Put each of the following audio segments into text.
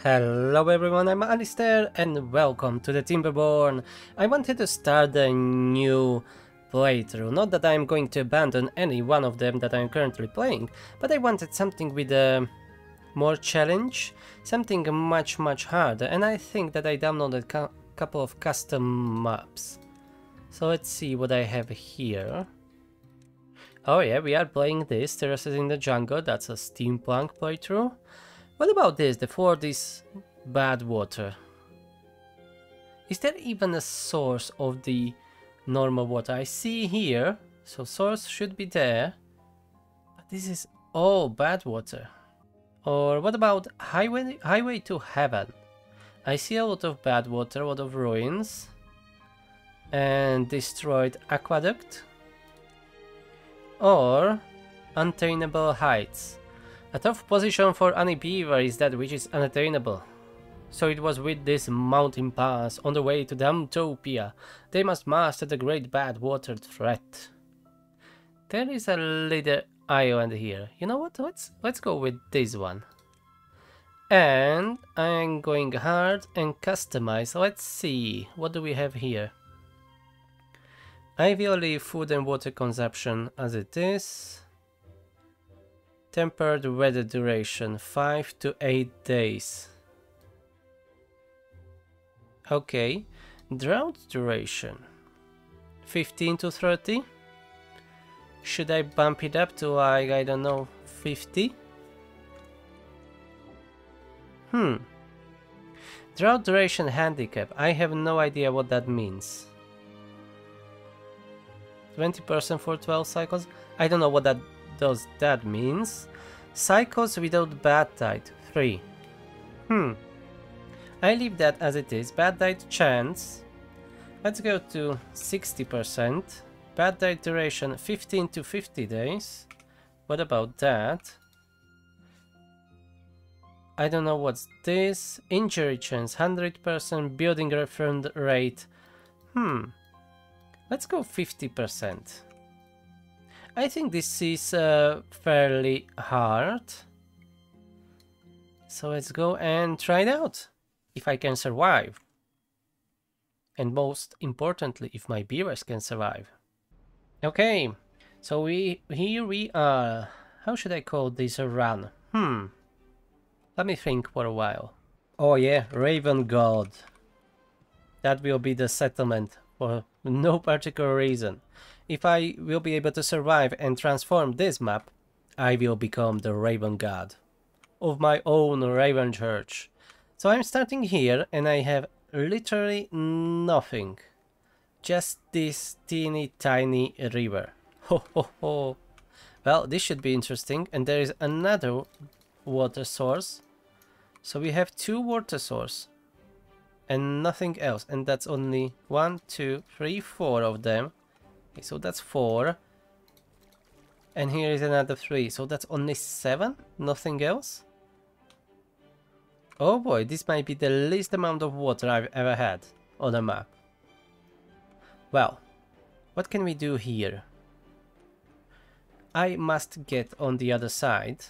Hello everyone, I'm Alistair and welcome to the Timberborn. I wanted to start a new playthrough, not that I'm going to abandon any one of them that I'm currently playing, but I wanted something with a more challenge, something much harder, and I think that I downloaded a couple of custom maps. So let's see what I have here. Oh yeah, we are playing this, Terraces in the Jungle, that's a steampunk playthrough. What about this, the ford is bad water? Is there even a source of the normal water? I see here, so source should be there, but this is all bad water. Or what about highway to heaven? I see a lot of bad water, a lot of ruins, and destroyed aqueduct. Or Unteanable Heights. A tough position for any beaver is that which is unattainable. So it was with this mountain pass on the way to Damtopia. They must master the great bad water threat. There is a little island here. You know what? Let's go with this one. And I'm going hard and customize. Let's see. What do we have here? I will leave food and water consumption as it is. Tempered weather duration 5 to 8 days. Okay. Drought duration 15 to 30. Should I bump it up to like, I don't know, 50? Drought duration handicap. I have no idea what that means. 20% for 12 cycles. I don't know what that means. Cycles without Badtide 3. I leave that as it is. Badtide chance. Let's go to 60%. Badtide duration 15 to 50 days. What about that? I don't know what's this. Injury chance 100%. Building refund rate. Let's go 50%. I think this is fairly hard. So let's go and try it out. If I can survive. And most importantly, if my beavers can survive. Okay, so here we are. How should I call this a run? Let me think for a while. Oh yeah, Raven God. That will be the settlement for no particular reason. If I will be able to survive and transform this map, I will become the Raven God of my own Raven Church. So I'm starting here and I have literally nothing. Just this teeny tiny river. Ho ho ho. Well, this should be interesting. And there is another water source. So we have two water sources. And nothing else. And that's only 1, 2, 3, 4 of them. Okay, so that's 4. And here is another 3. So that's only 7? Nothing else? Oh boy, this might be the least amount of water I've ever had on a map. Well, what can we do here? I must get on the other side.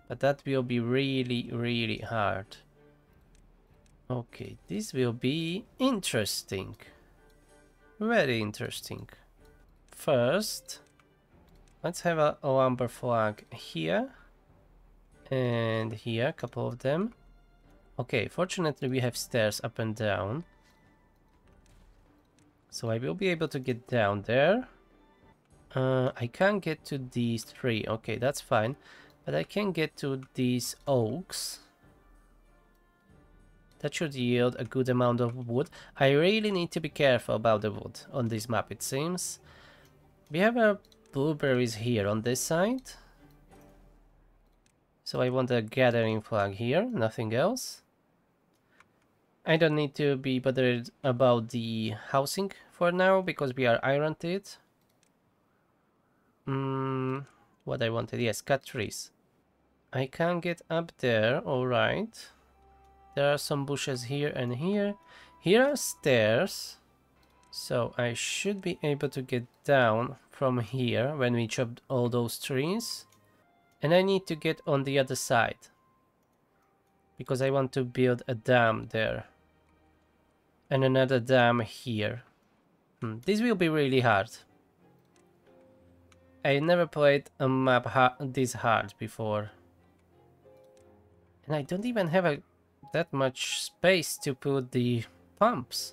But that will be really hard. Okay, this will be interesting. Very interesting. First, let's have a lumber flag here. And here, a couple of them. Okay, fortunately we have stairs up and down. So I will be able to get down there. I can't get to these 3. Okay, that's fine. But I can get to these oaks. That should yield a good amount of wood. I really need to be careful about the wood on this map, it seems. We have blueberries here on this side. So I want a gathering flag here, nothing else. I don't need to be bothered about the housing for now, because we are ironed. What I wanted, yes, cut trees. I can't get up there, alright. There are some bushes here and here. Here are stairs. So I should be able to get down from here when we chopped all those trees. And I need to get on the other side. because I want to build a dam there. And another dam here. This will be really hard. I never played a map this hard before. And I don't even have that much space to put the pumps.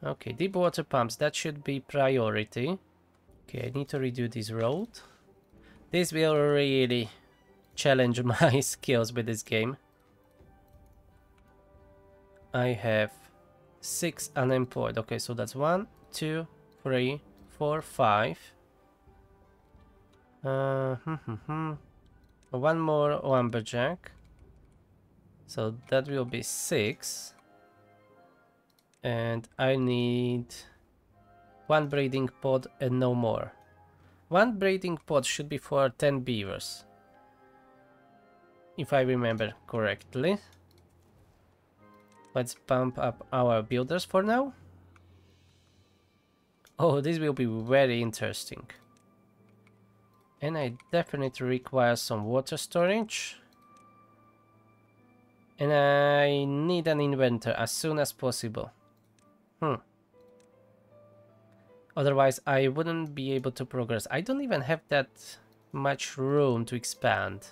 Okay, deep water pumps, that should be priority. Okay, I need to redo this road. This will really challenge my skills with this game. I have 6 unemployed. Okay, so that's 1, 2, 3, 4, 5. One more lumberjack. So that will be 6. And I need 1 breeding pod and no more. 1 breeding pod should be for 10 beavers, if I remember correctly. Let's pump up our builders for now. Oh, this will be very interesting. And I definitely require some water storage. And I need an inventor as soon as possible. Otherwise, I wouldn't be able to progress. I don't even have that much room to expand.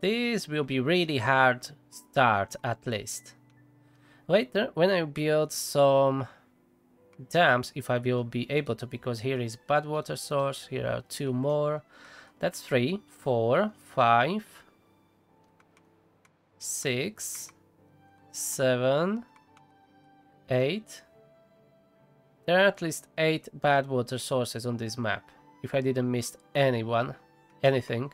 This will be really hard start, at least. Later, when I build some dams, if I will be able to, because here is bad water source, here are 2 more. That's 3, 4, 5, 6, 7, 8. There are at least 8 bad water sources on this map, if I didn't miss anything.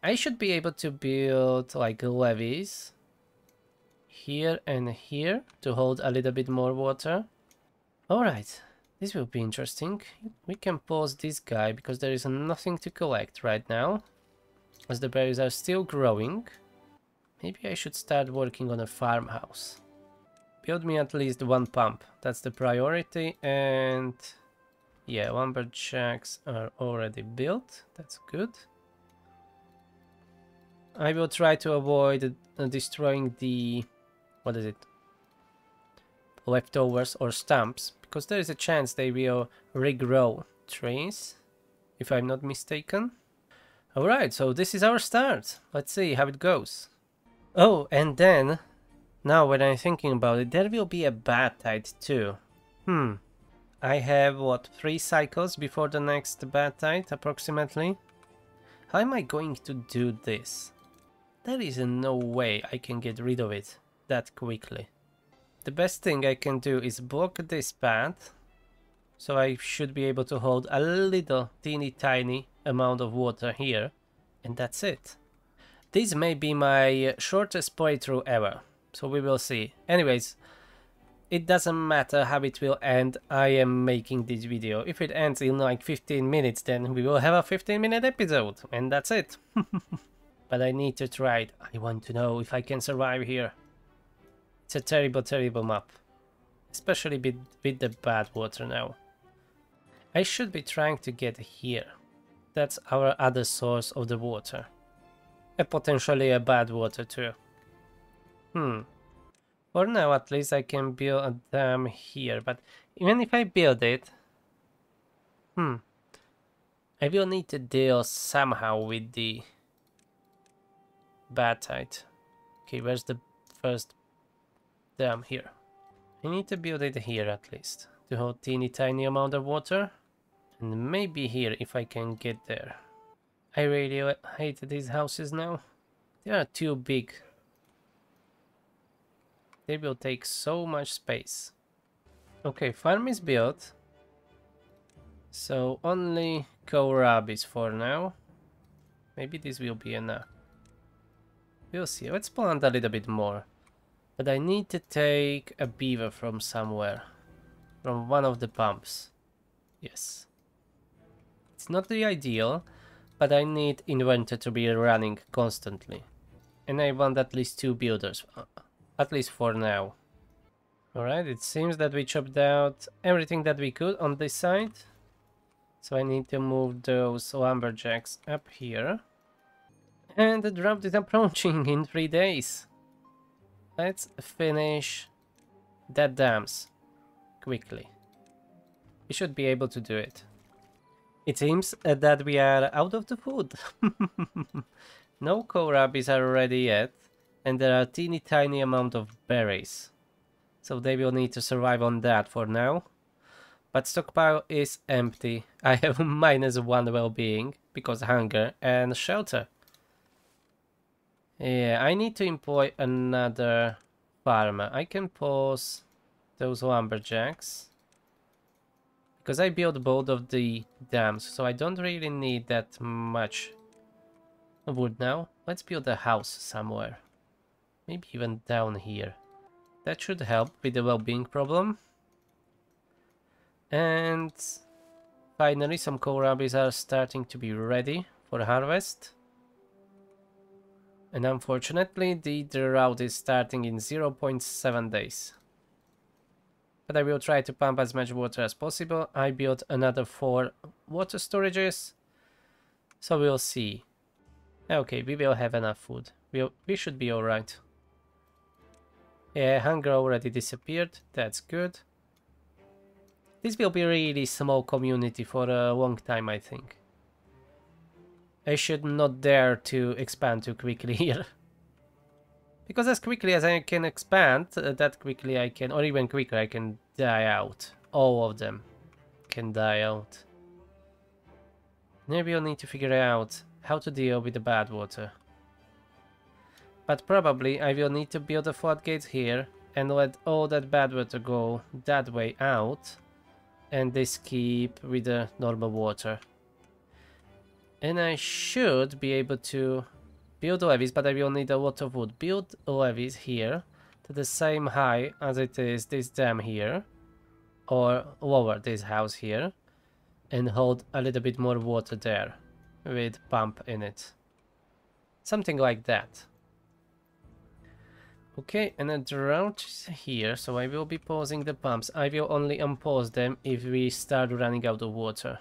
I should be able to build like levees here and here to hold a little bit more water. Alright, this will be interesting. We can pause this guy because there is nothing to collect right now, as the berries are still growing. Maybe I should start working on a farmhouse. Build me at least 1 pump, that's the priority, and yeah, lumberjacks are already built, that's good. I will try to avoid destroying the, what is it, leftovers or stumps, because there is a chance they will regrow trees, if I'm not mistaken. Alright, so this is our start, let's see how it goes. Oh, and then, now when I'm thinking about it, there will be a Badtide too. I have, what, 3 cycles before the next Badtide, approximately? How am I going to do this? There is no way I can get rid of it that quickly. The best thing I can do is block this path, so I should be able to hold a little teeny tiny amount of water here, and that's it. This may be my shortest playthrough ever, so we will see. Anyways, it doesn't matter how it will end, I am making this video. If it ends in like 15 minutes, then we will have a 15-minute episode, and that's it. But I need to try it. I want to know if I can survive here. It's a terrible, terrible map. Especially with the bad water now. I should be trying to get here. That's our other source of the water. And potentially a bad water too. For now at least I can build a dam here. But even if I build it... I will need to deal somehow with the Badtide. Okay, where's the first dam? Here. I need to build it here at least to hold teeny tiny amount of water, and maybe here if I can get there. I really hate these houses now. They are too big. They will take so much space. Okay, farm is built. So only kohlrabies for now. Maybe this will be enough. We'll see. Let's plant a little bit more. But I need to take a beaver from somewhere. From one of the pumps. Yes. It's not the ideal, but I need inventor to be running constantly. And I want at least 2 builders. At least for now. Alright, it seems that we chopped out everything that we could on this side. So I need to move those lumberjacks up here. And the drought is approaching in 3 days. Let's finish that dams quickly. We should be able to do it. It seems that we are out of the food. No kohlrabis are ready yet, and there are teeny tiny amount of berries. So they will need to survive on that for now. But stockpile is empty. I have -1 well-being because hunger and shelter. Yeah, I need to employ another farmer. I can pause those lumberjacks because I built both of the dams, so I don't really need that much wood now. Let's build a house somewhere. Maybe even down here. That should help with the well-being problem. And finally, some kohlrabis are starting to be ready for harvest. And unfortunately, the drought is starting in 0.7 days. But I will try to pump as much water as possible. I built another 4 water storages. So we'll see. Okay, we will have enough food. We should be alright. Yeah, hunger already disappeared. That's good. This will be a really small community for a long time, I think. I should not dare to expand too quickly here. Because as quickly as I can expand, that quickly I can, or even quicker, I can die out. All of them can die out. Maybe I'll need to figure out how to deal with the bad water. But probably I will need to build a floodgate here and let all that bad water go that way out. And this keep with the normal water. And I should be able to build levees, but I will need a lot of wood. Build levees here to the same height as it is this dam here. Or lower this house here. And hold a little bit more water there. With pump in it. Something like that. Okay, and a drought is here, so I will be pausing the pumps. I will only unpause them if we start running out of water.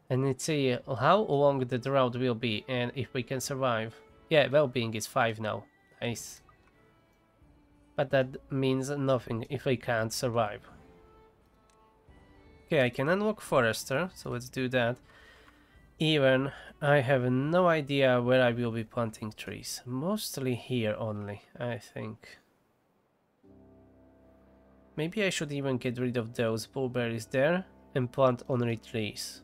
And let's see how long the drought will be and if we can survive. Yeah, well-being is 5 now. Nice. But that means nothing if we can't survive. Okay, I can unlock Forester, so let's do that. Even I have no idea where I will be planting trees. Mostly here only, I think. Maybe I should even get rid of those blueberries there and plant only trees.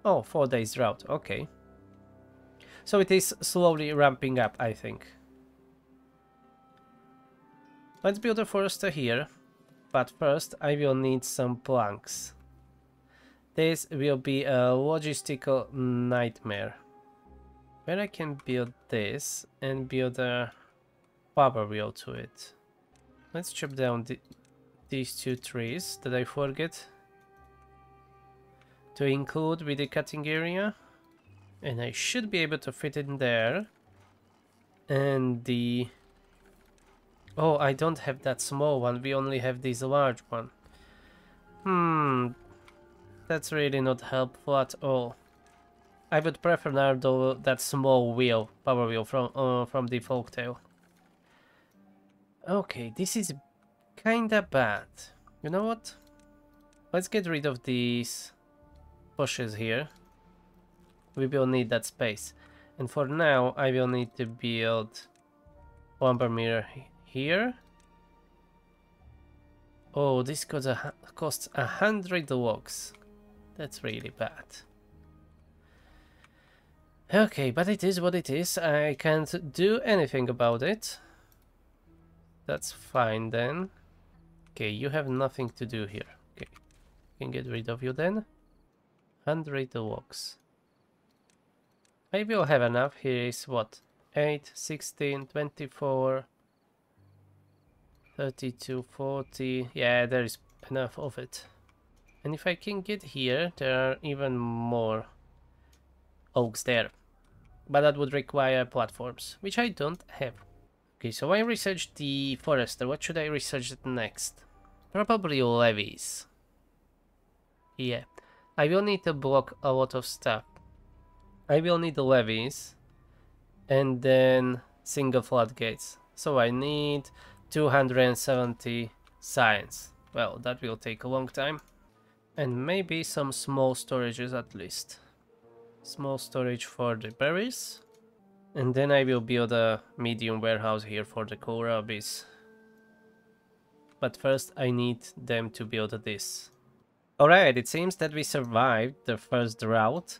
Oh, 4 days drought, okay. So it is slowly ramping up, I think. Let's build a forester here, but first I will need some planks. This will be a logistical nightmare. Where I can build this and build a power wheel to it. Let's chop down these 2 trees that I forget to include with the cutting area. And I should be able to fit in there. And the... Oh, I don't have that small one, we only have this large one. That's really not helpful at all. I would prefer now though that small wheel, power wheel from the folktale. Okay, this is kinda bad. You know what? Let's get rid of these bushes here. We will need that space. And for now, I will need to build lumber mirror here. Oh, this costs 100 logs. That's really bad. Okay, but it is what it is. I can't do anything about it. That's fine then. Okay, you have nothing to do here. Okay, can get rid of you then. 100 logs. I will have enough. Here is what? 8, 16, 24, 32, 40. Yeah, there is enough of it. And if I can get here, there are even more oaks there. But that would require platforms, which I don't have. Okay, so I researched the forester. What should I research next? Probably levees. Yeah, I will need to block a lot of stuff. I will need the levees and then single floodgates. So I need 270 science. Well, that will take a long time. And maybe some small storages at least. Small storage for the berries. And then I will build a medium warehouse here for the kohlrabies. But first I need them to build this. Alright, it seems that we survived the first drought.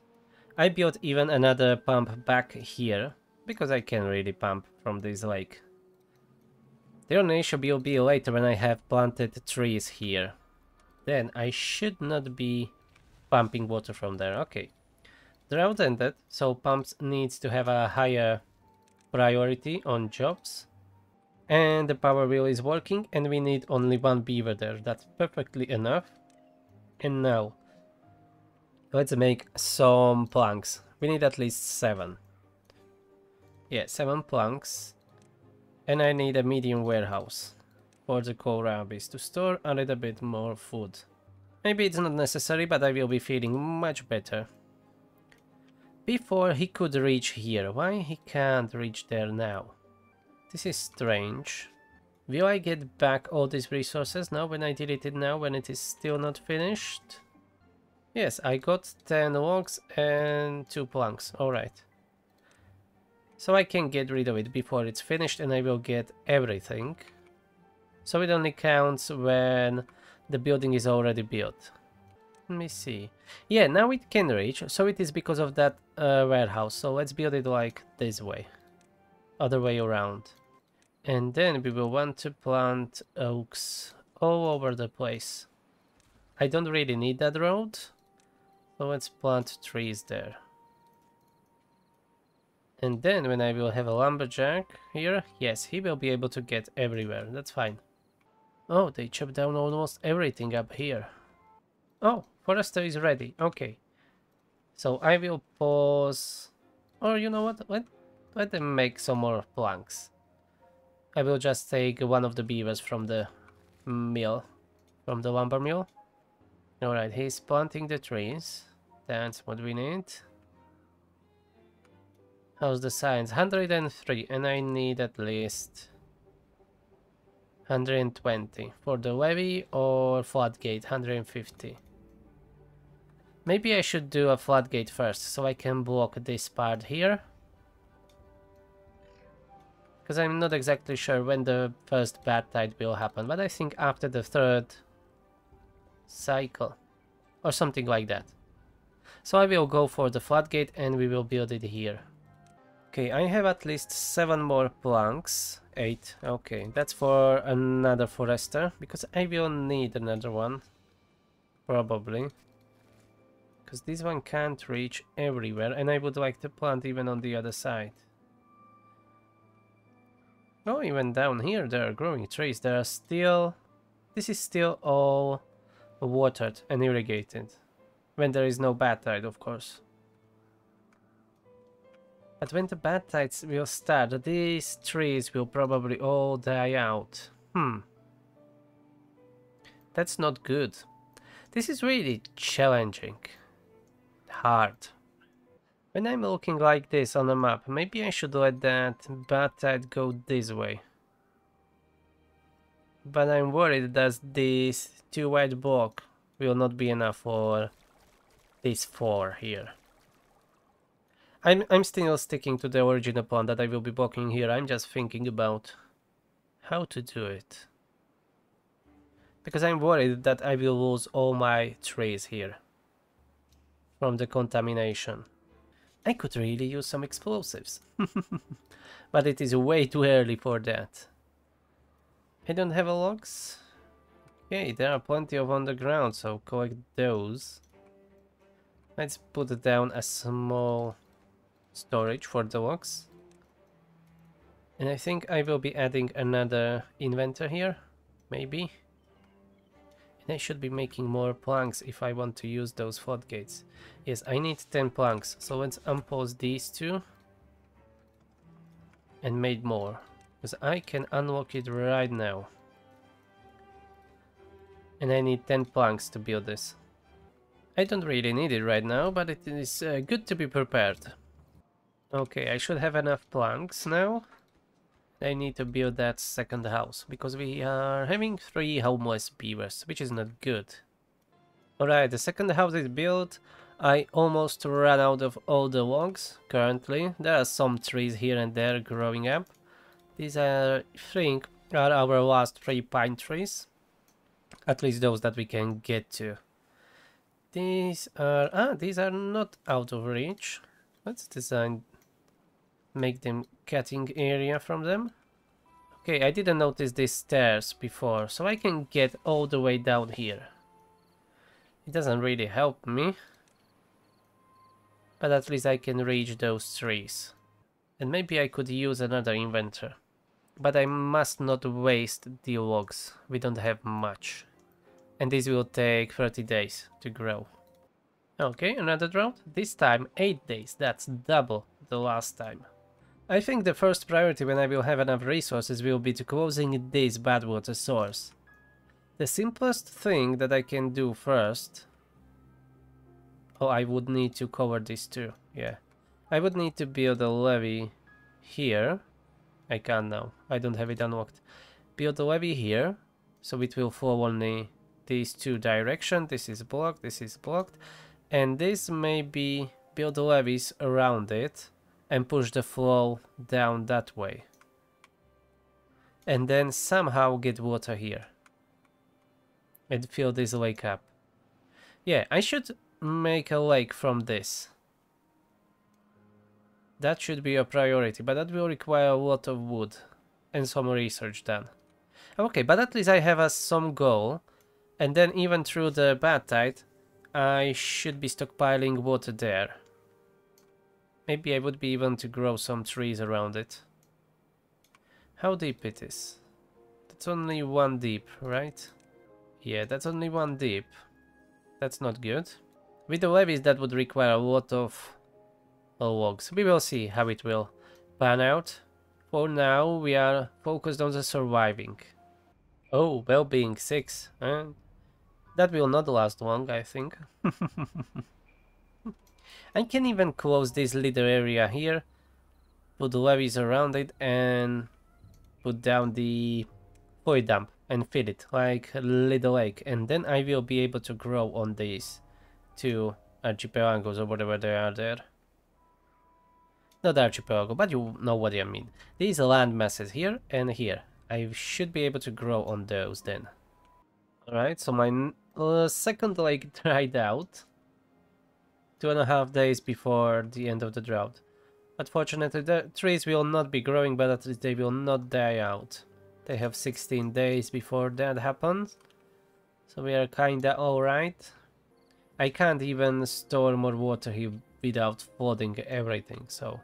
I built even another pump back here, because I can really pump from this lake. The only issue will be later when I have planted trees here. Then I should not be pumping water from there. Okay. Drought ended, so pumps needs to have a higher priority on jobs. And the power wheel is working and we need only one beaver there. That's perfectly enough. And now, let's make some planks. We need at least 7. Yeah, 7 planks. And I need a medium warehouse for the kohlrabies to store a little bit more food. Maybe it's not necessary, but I will be feeling much better. Before he could reach here. Why he can't reach there now? This is strange. Will I get back all these resources now when I delete it now, when it is still not finished? Yes, I got 10 logs and 2 planks. Alright. So I can get rid of it before it's finished and I will get everything. So it only counts when the building is already built. Let me see. Yeah, now it can reach. So it is because of that warehouse. So let's build it like this way. Other way around. And then we will want to plant oaks all over the place. I don't really need that road. So let's plant trees there. And then when I will have a lumberjack here, yes, he will be able to get everywhere. That's fine. Oh, they chopped down almost everything up here. Oh, forester is ready. Okay. So I will pause. Or you know what? Let them make some more planks. I will just take one of the beavers from the mill. From the lumber mill. Alright, he's planting the trees. That's what we need. How's the science? 103, and I need at least 120 for the levee or floodgate. 150. Maybe I should do a floodgate first so I can block this part here. Because I'm not exactly sure when the first Badtide will happen, but I think after the 3rd cycle or something like that. So I will go for the floodgate and we will build it here. Okay, I have at least 7 more planks. 8, okay, that's for another forester, because I will need another one. Probably. Because this one can't reach everywhere and I would like to plant even on the other side. Oh, even down here there are growing trees. There are still... This is still all watered and irrigated. When there is no Badtide, of course. But when the Badtides will start, these trees will probably all die out. That's not good. This is really challenging. Hard. When I'm looking like this on a map, maybe I should let that Badtide go this way. But I'm worried that this 2 white block will not be enough for these 4 here. I'm still sticking to the original plan that I will be blocking here. I'm just thinking about how to do it. Because I'm worried that I will lose all my trees here from the contamination. I could really use some explosives. But it is way too early for that. I don't have a logs. Okay, there are plenty of on the ground, so collect those. Let's put down a small storage for the logs. And I think I will be adding another inventor here, maybe. And I should be making more planks if I want to use those floodgates. Yes, I need 10 planks, so let's unpause these 2. And make more, because I can unlock it right now. And I need 10 planks to build this. I don't really need it right now, but it is good to be prepared. Okay, I should have enough planks now. I need to build that second house, because we are having 3 homeless beavers, which is not good. Alright, the second house is built. I almost ran out of all the logs currently. There are some trees here and there growing up. These are, I think, are our last 3 pine trees. At least those that we can get to. These are not out of reach. Let's design, make them cutting area from them. Okay, I didn't notice these stairs before, so I can get all the way down here. It doesn't really help me, but at least I can reach those trees. And maybe I could use another inventor. But I must not waste the logs, we don't have much. And this will take 30 days to grow. Okay, another drought. This time 8 days, that's double the last time. I think the first priority when I will have enough resources will be to closing this bad water source. The simplest thing that I can do first... Oh, I would need to cover this too, yeah. I would need to build a levee here. I can't now, I don't have it unlocked. Build a levee here, so it will flow only these 2 directions. This is blocked, this is blocked. And this maybe build levees around it and push the flow down that way. And then somehow get water here. And fill this lake up. Yeah, I should make a lake from this. That should be a priority, but that will require a lot of wood and some research done. Okay, but at least I have some goal. And then even through the Badtide, I should be stockpiling water there. Maybe I would be able to grow some trees around it. How deep it is? That's only 1 deep, right? Yeah, that's only 1 deep. That's not good. With the levees that would require a lot of logs. We will see how it will pan out. For now we are focused on the surviving. Oh, well-being 6. That will not last long, I think. I can even close this little area here, put the levees around it, and put down the void dump and fill it like a little lake, and then I will be able to grow on these 2 archipelagos or whatever they are there. Not archipelago, but you know what I mean. These land masses here and here. I should be able to grow on those then. Alright, so my second lake dried out. 2.5 days before the end of the drought. Unfortunately, the trees will not be growing, but at least they will not die out. They have 16 days before that happens. So we are kinda alright. I can't even store more water here without flooding everything, so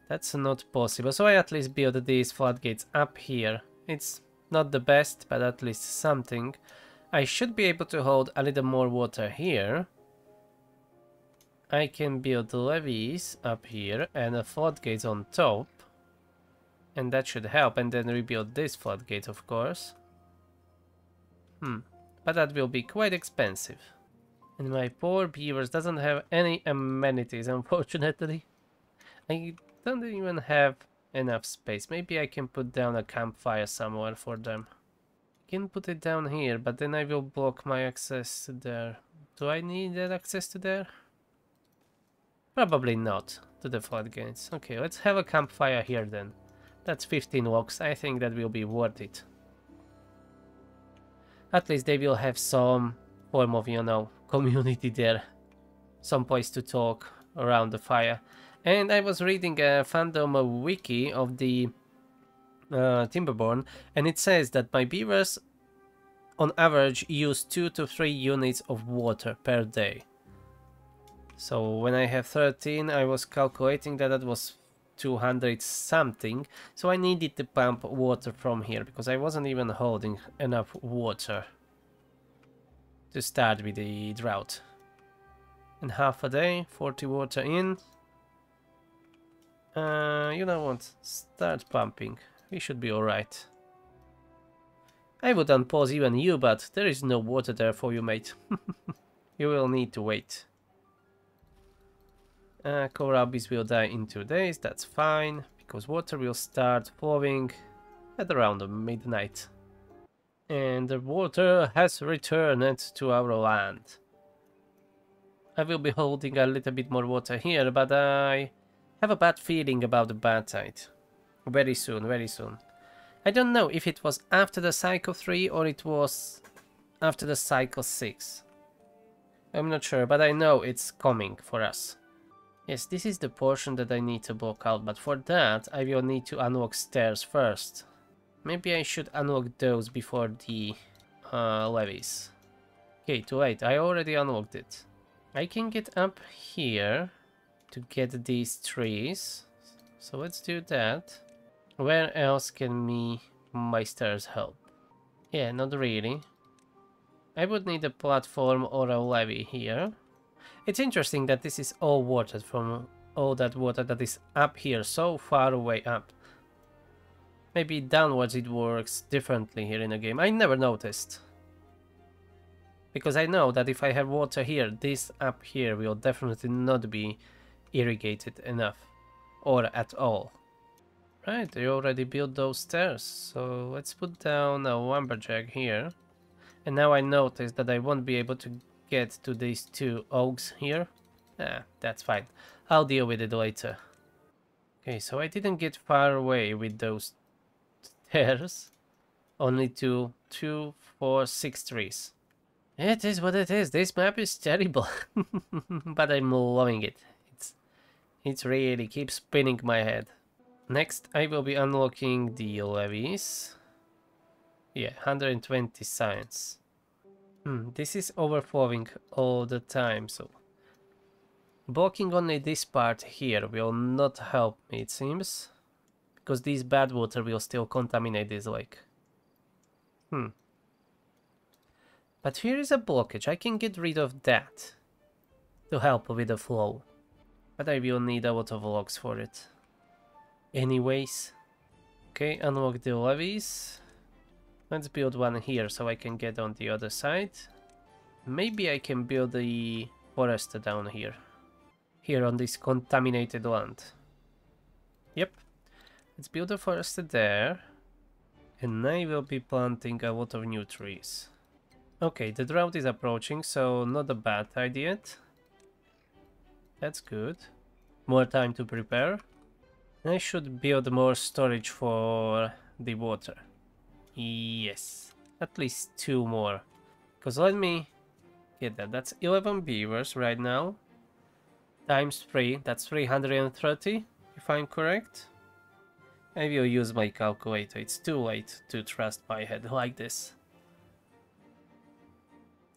that's not possible. So I at least build these floodgates up here. It's not the best, but at least something. I should be able to hold a little more water here. I can build levees up here and a floodgates on top. And that should help, and then rebuild this floodgate, of course. But that will be quite expensive. And my poor beavers doesn't have any amenities, unfortunately. I don't even have enough space. Maybe I can put down a campfire somewhere for them. I can put it down here, but then I will block my access to there. Do I need that access to there? Probably not, to the floodgates. Okay, let's have a campfire here then. That's 15 logs, I think that will be worth it. At least they will have some form of, you know, community there. Some place to talk around the fire. And I was reading a fandom wiki of the Timberborn, and it says that my beavers on average use 2 to 3 units of water per day. So when I have 13, I was calculating that that was 200 something, so I needed to pump water from here because I wasn't even holding enough water to start with the drought. In half a day, 40 water in. You know what, start pumping, we should be alright. I would unpause even you, but there is no water there for you, mate. You will need to wait. Kohlrabies will die in 2 days, that's fine, because water will start flowing at around midnight. And the water has returned to our land. I will be holding a little bit more water here, but I have a bad feeling about the Badtide. Very soon, very soon. I don't know if it was after the cycle 3 or it was after the cycle 6. I'm not sure, but I know it's coming for us. Yes, this is the portion that I need to block out, but for that I will need to unlock stairs first. Maybe I should unlock those before the levees. Okay, too late, I already unlocked it. I can get up here to get these trees, so let's do that. Where else can my stairs help? Yeah, not really. I would need a platform or a levee here. It's interesting that this is all watered from all that water that is up here, so far away up. Maybe downwards it works differently here in the game. I never noticed. Because I know that if I have water here, this up here will definitely not be irrigated enough. Or at all. Right, they already built those stairs, so let's put down a lumberjack here. And now I notice that I won't be able to get to these 2 oaks here. Ah, that's fine. I'll deal with it later. Okay, so I didn't get far away with those stairs. Only 2, 4, 6 trees. It is what it is. This map is terrible. But I'm loving it. It really keeps spinning my head. Next, I will be unlocking the levees. Yeah, 120 science. This is overflowing all the time, so blocking only this part here will not help me, it seems, because this bad water will still contaminate this lake. But here is a blockage. I can get rid of that to help with the flow, but I will need a lot of logs for it. Anyways, okay, unlock the levees. Let's build one here so I can get on the other side. Maybe I can build the forest down here. Here on this contaminated land. Yep. Let's build a forest there. And I will be planting a lot of new trees. Okay, the drought is approaching, so not a bad idea yet. That's good. More time to prepare. I should build more storage for the water. Yes, at least 2 more. Because let me get that. That's 11 beavers right now. Times 3, that's 330, if I'm correct. I will use my calculator. It's too late to trust my head like this.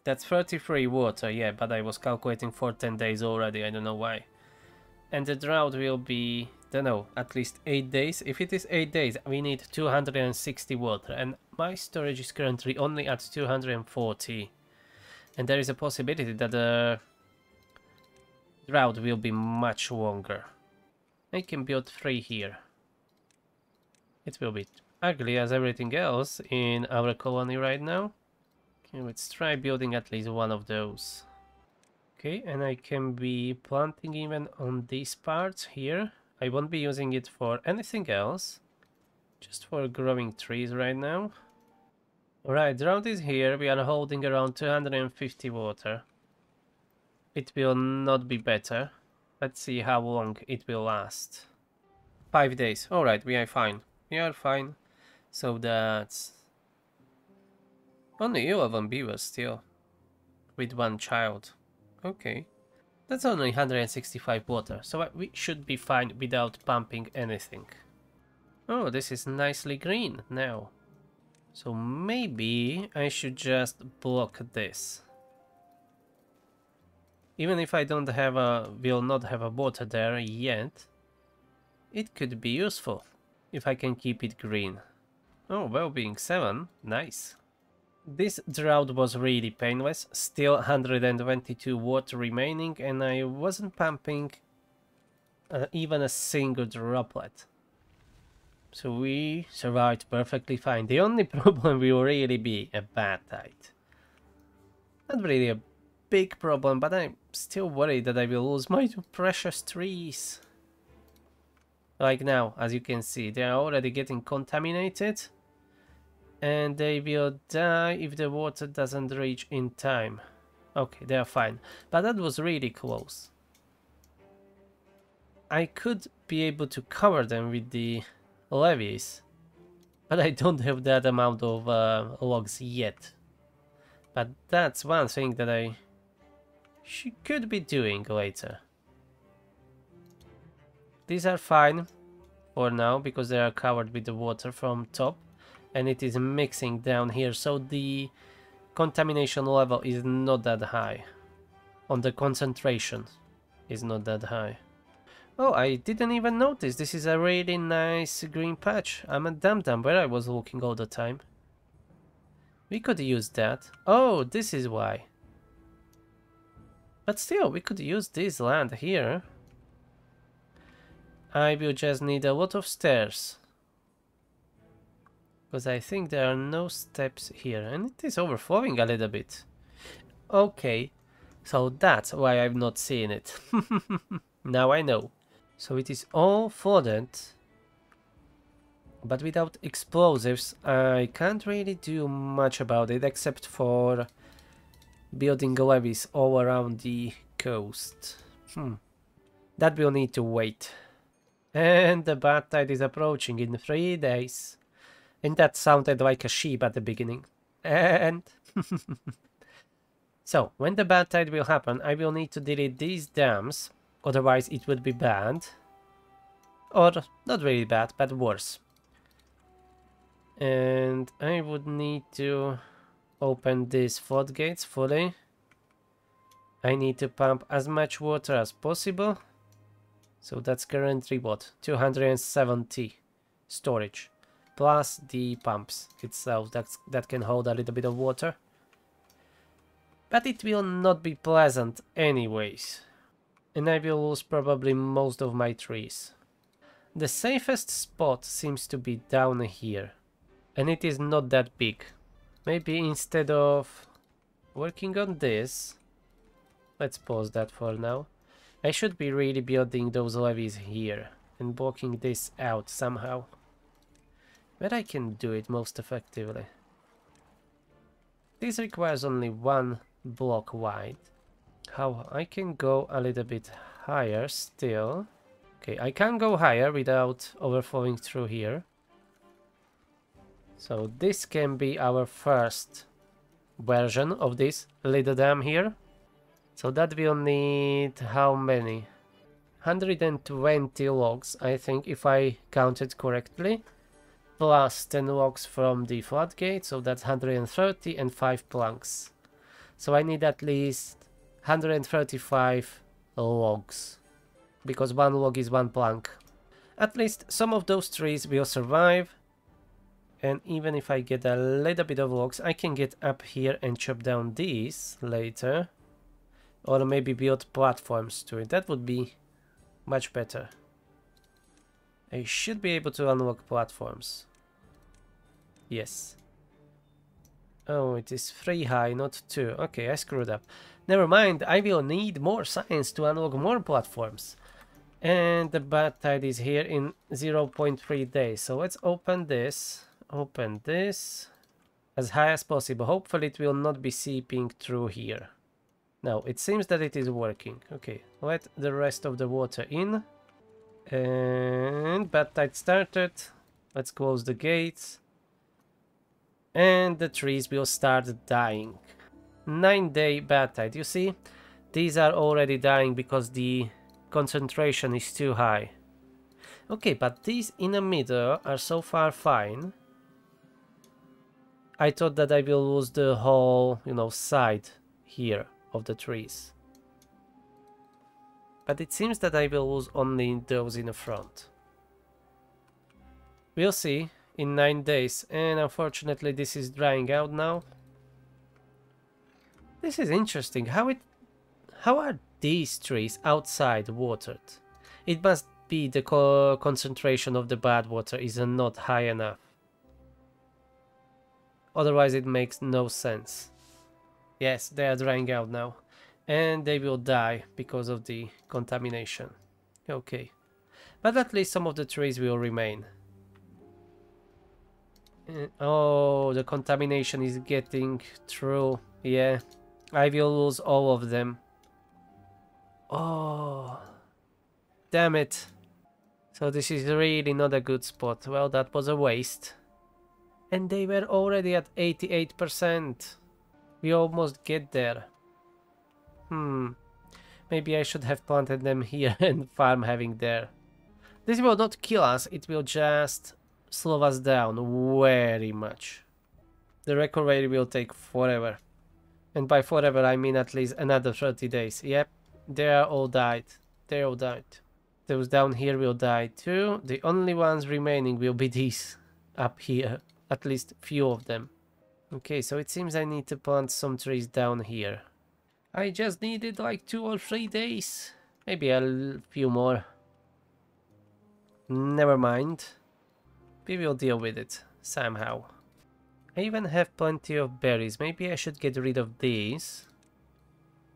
That's 33 water, yeah, but I was calculating for 10 days already, I don't know why. And the drought will be, don't know, at least 8 days. If it is 8 days, we need 260 water, and my storage is currently only at 240. And there is a possibility that the drought will be much longer. I can build 3 here. It will be ugly as everything else in our colony right now. Okay, let's try building at least one of those. Okay, and I can be planting even on these parts here. I won't be using it for anything else. Just for growing trees right now. Alright, drought is here. We are holding around 250 water. It will not be better. Let's see how long it will last. 5 days. Alright, we are fine. We are fine. So that's only 11 beavers still. With 1 child. Okay. That's only 165 water, so we should be fine without pumping anything. Oh, this is nicely green now. So maybe I should just block this. Even if I will not have a water there yet, it could be useful if I can keep it green. Oh, well-being 7, nice. This drought was really painless, still 122 water remaining, and I wasn't pumping even a single droplet. So we survived perfectly fine. The only problem will really be a Badtide. Not really a big problem, but I'm still worried that I will lose my precious trees. Like now, as you can see, they are already getting contaminated. And they will die if the water doesn't reach in time. Okay, they are fine. But that was really close. I could be able to cover them with the levees. But I don't have that amount of logs yet. But that's one thing that I could be doing later. These are fine for now because they are covered with the water from top. And it is mixing down here, so the contamination level is not that high. On the concentration is not that high. Oh, I didn't even notice. This is a really nice green patch. I'm at Dam where I was looking all the time. We could use that. Oh, this is why. But still, we could use this land here. I will just need a lot of stairs. Because I think there are no steps here, and it is overflowing a little bit. Okay, so that's why I've not seen it. Now I know. So it is all flooded, but without explosives I can't really do much about it except for building levees all around the coast. That will need to wait. And the Badtide is approaching in 3 days. And that sounded like a sheep at the beginning. And so, when the Badtide will happen, I will need to delete these dams, otherwise it would be bad. Or, not really bad, but worse. And I would need to open these floodgates fully. I need to pump as much water as possible. So that's currently what? 270 storage. Plus the pumps itself that can hold a little bit of water. But it will not be pleasant anyways. And I will lose probably most of my trees. The safest spot seems to be down here. And it is not that big. Maybe instead of working on this, let's pause that for now. I should be really building those levees here and blocking this out somehow. But I can do it most effectively. This requires only 1 block wide. How I can go a little bit higher still. Okay, I can go higher without overflowing through here. So this can be our first version of this little dam here. So that will need how many? 120 logs, I think, if I counted correctly. Plus 10 logs from the floodgate, so that's 130 and 5 planks. So I need at least 135 logs. Because 1 log is 1 plank. At least some of those trees will survive. And even if I get a little bit of logs, I can get up here and chop down these later. Or maybe build platforms to it. That would be much better. I should be able to unlock platforms. Yes. Oh, it is 3 high, not 2. Okay, I screwed up. Never mind, I will need more science to unlock more platforms. And the Badtide is here in 0.3 days. So let's open this. Open this. As high as possible. Hopefully it will not be seeping through here. Now, it seems that it is working. Okay, let the rest of the water in. And Badtide started. Let's close the gates. And the trees will start dying. 9-day Badtide. You see, these are already dying because the concentration is too high. Okay, but these in the middle are so far fine. I thought that I will lose the whole, side here of the trees. But it seems that I will lose only those in the front. We'll see in 9 days, and unfortunately this is drying out now. This is interesting. How are these trees outside watered? It must be the concentration of the bad water is not high enough. Otherwise it makes no sense. Yes, they are drying out now. and they will die because of the contamination. Okay, but at least some of the trees will remain. Oh, the contamination is getting through. Yeah, I will lose all of them. Oh, damn it. So this is really not a good spot. Well, that was a waste. And they were already at 88%. We almost get there. Maybe I should have planted them here and farm having there. This will not kill us, it will just slow us down very much. The recovery will take forever. And by forever I mean at least another 30 days. Yep, they are all died. They all died. Those down here will die too. The only ones remaining will be these up here. At least few of them. Okay, so it seems I need to plant some trees down here. I just needed like 2 or 3 days. Maybe a few more. Never mind. We will deal with it somehow. I even have plenty of berries. Maybe I should get rid of these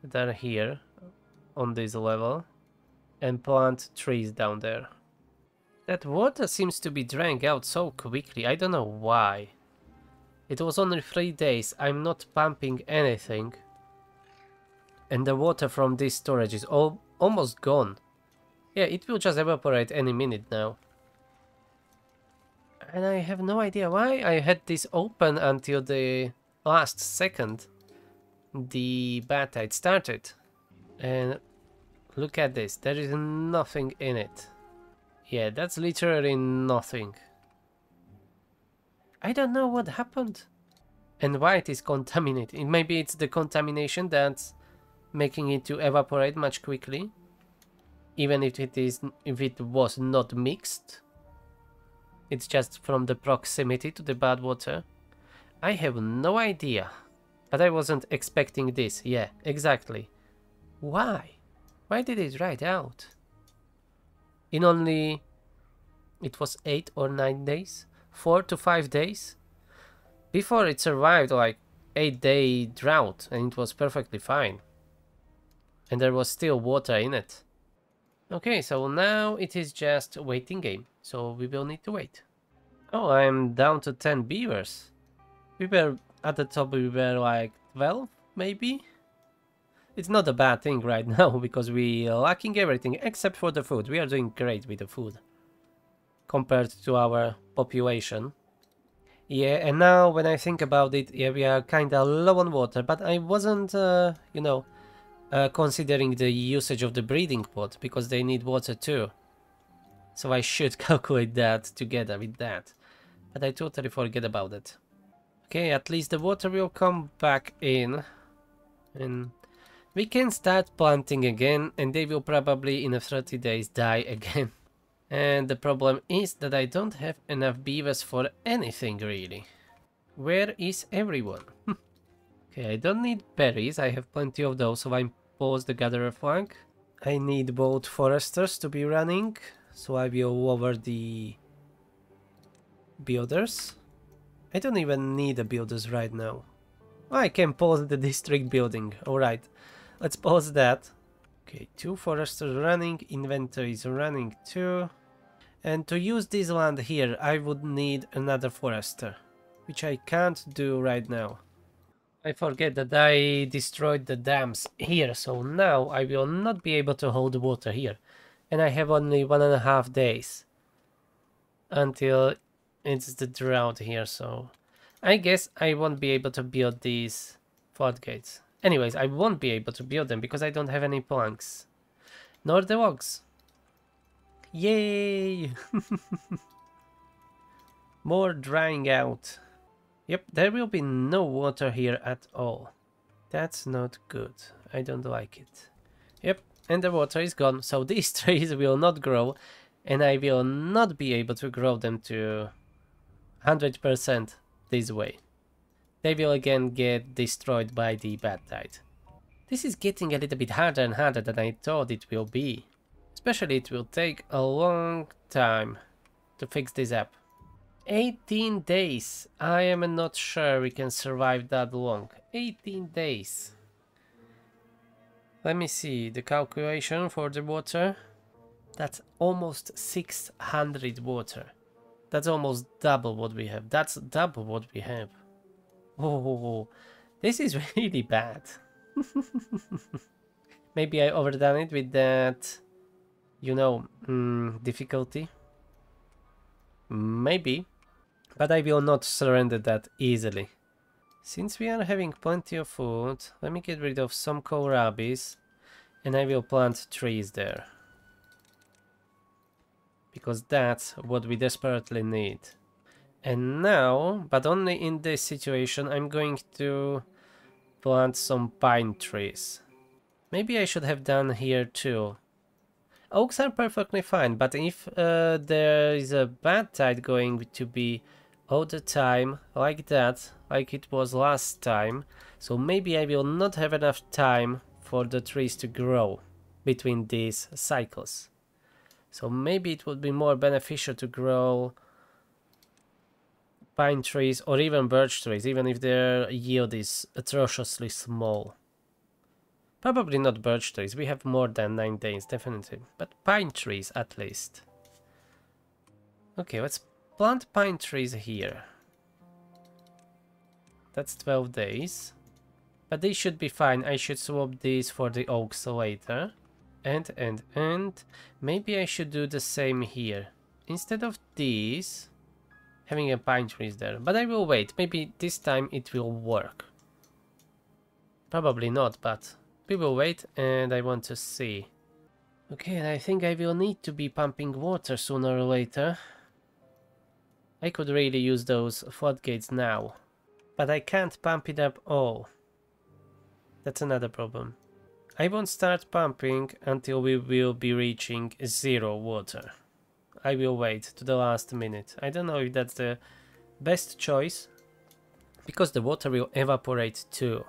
that are here on this level and plant trees down there. That water seems to be drying out so quickly. I don't know why. It was only 3 days. I'm not pumping anything. And the water from this storage is almost gone. Yeah, it will just evaporate any minute now. And I have no idea why I had this open until the last second the Badtide started. And look at this, there is nothing in it. Yeah, that's literally nothing. I don't know what happened and why it is contaminated. Maybe it's the contamination that's making it to evaporate much quickly, even if it was not mixed. It's just from the proximity to the bad water. I have no idea, but I wasn't expecting this. Yeah, exactly. Why? Why did it dry out? In only, it was 8 or 9 days? 4 to 5 days? Before it survived like 8-day drought and it was perfectly fine. And there was still water in it. Okay, so now it is just a waiting game. So we will need to wait. Oh, I'm down to 10 beavers. We were at the top, we were like 12 maybe? It's not a bad thing right now because we are lacking everything except for the food. We are doing great with the food compared to our population. Yeah, and now when I think about it, yeah, we are kinda low on water, but I wasn't, you know, considering the usage of the breeding pot because they need water too. So I should calculate that together with that. But I totally forget about it. Okay, at least the water will come back in. And we can start planting again and they will probably in a 30 days die again. And the problem is that I don't have enough beavers for anything really. Where is everyone? Okay, I don't need berries, I have plenty of those, so I pause the gatherer flag. I need both foresters to be running, so I will lower the builders. I don't even need the builders right now. I can pause the district building, alright. Let's pause that. Okay, 2 foresters running, inventory is running too. And to use this land here, I would need another forester, which I can't do right now. I forget that I destroyed the dams here, so now I will not be able to hold water here. And I have only 1.5 days until it's the drought here, so I guess I won't be able to build these floodgates. Anyways, I won't be able to build them because I don't have any planks. Nor the logs. Yay! More drying out. Yep, there will be no water here at all. That's not good. I don't like it. Yep, and the water is gone, so these trees will not grow, and I will not be able to grow them to 100% this way. They will again get destroyed by the Badtide. This is getting a little bit harder and harder than I thought it will be. Especially it will take a long time to fix this up. 18 days. I am not sure we can survive that long. 18 days. Let me see the calculation for the water. That's almost 600 water. That's almost double what we have. That's double what we have. Oh, this is really bad. Maybe I overdone it with that, you know, difficulty. Maybe. But I will not surrender that easily. Since we are having plenty of food, let me get rid of some kohlrabis and I will plant trees there. Because that's what we desperately need. And now, but only in this situation, I'm going to plant some pine trees. Maybe I should have done here too. Oaks are perfectly fine, but if there is a bad tide going to be all the time like that, like it was last time, so maybe I will not have enough time for the trees to grow between these cycles. So maybe it would be more beneficial to grow pine trees or even birch trees, even if their yield is atrociously small. Probably not birch trees, we have more than 9 days, definitely, but pine trees at least. Okay, let's plant pine trees here. That's 12 days. But they should be fine, I should swap these for the oaks later. And maybe I should do the same here. Instead of these, having a pine trees there. But I will wait, maybe this time it will work. Probably not, but we will wait and I want to see. Okay, and I think I will need to be pumping water sooner or later. I could really use those floodgates now. But I can't pump it up all. That's another problem. I won't start pumping until we will be reaching 0 water. I will wait to the last minute. I don't know if that's the best choice, because the water will evaporate too.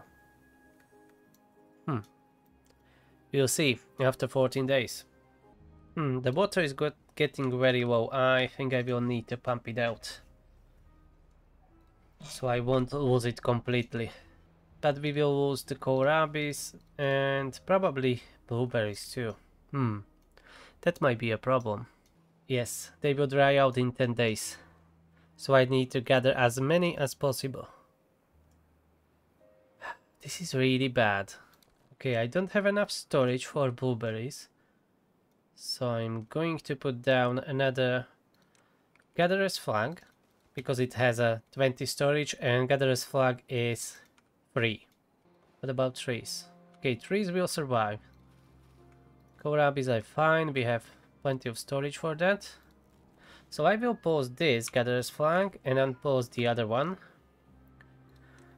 We'll see after 14 days. The water is getting very low. I think I will need to pump it out, so I won't lose it completely. But we will lose the kohlrabis and probably blueberries too. That might be a problem. Yes, they will dry out in 10 days. So I need to gather as many as possible. This is really bad. Okay, I don't have enough storage for blueberries. So I'm going to put down another gatherer's flag, because it has a 20 storage and gatherer's flag is free. What about trees? Okay, trees will survive. Kohlrabis are fine, we have plenty of storage for that. So I will pause this gatherer's flag and unpause the other one.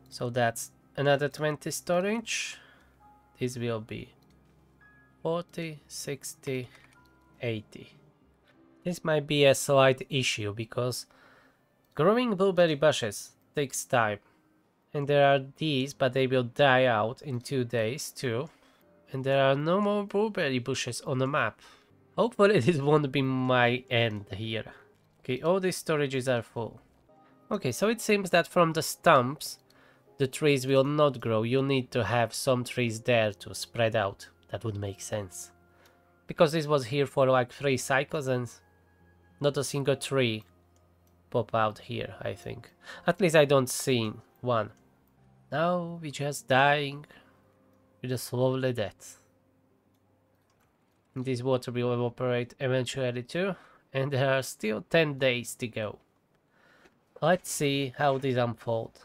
So that's another 20 storage. This will be 40, 60, 80. This might be a slight issue because growing blueberry bushes takes time. And there are these, but they will die out in 2 days too. And there are no more blueberry bushes on the map. Hopefully this won't be my end here. Okay, all these storages are full. Okay, so it seems that from the stumps, the trees will not grow. You need to have some trees there to spread out. That would make sense. Because this was here for like 3 cycles and not a single tree pop out here, I think. At least I don't see one. Now we're just dying with a slowly death. This water will evaporate eventually too, and there are still 10 days to go. Let's see how this unfolds.